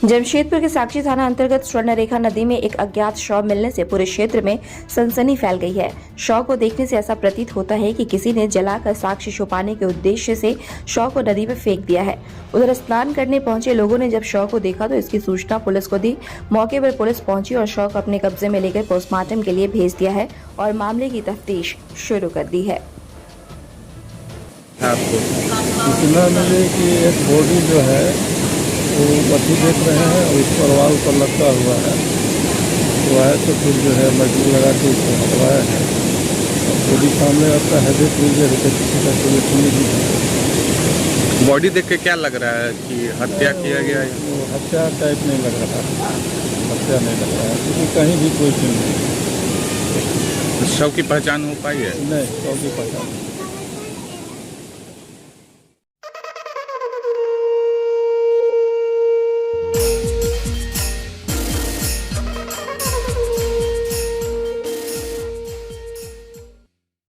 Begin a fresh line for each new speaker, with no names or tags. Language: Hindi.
जमशेदपुर के साक्षी थाना अंतर्गत स्वर्णरेखा नदी में एक अज्ञात शव मिलने से पूरे क्षेत्र में सनसनी फैल गई है। शव को देखने से ऐसा प्रतीत होता है कि किसी ने जलाकर साक्ष्य छुपाने के उद्देश्य से शव को नदी में फेंक दिया है। उधर स्नान करने पहुंचे लोगों ने जब शव को देखा तो इसकी सूचना पुलिस को दी। मौके पर पुलिस पहुंची और शव को अपने कब्जे में लेकर पोस्टमार्टम के लिए भेज दिया है और मामले की तफ्तीश शुरू कर दी है।
आपको सूचना मिली कि एक बॉडी जो है वो बच्ची देख रहे हैं और उस पर वाल पर लटका हुआ है। तो आए तो फिर जो है मजदूर लगा के उसको हटवाया है। बॉडी सामने आता है, देख लीजिए किसी का सोल्यूशन नहीं है।
बॉडी देख के क्या लग रहा है कि हत्या किया गया है?
वो हत्या टाइप नहीं लग रहा है, हत्या नहीं लग रहा है क्योंकि कहीं भी कोई चीज़ नहीं।
शव की पहचान हो पाई है?
नहीं, शव की पहचान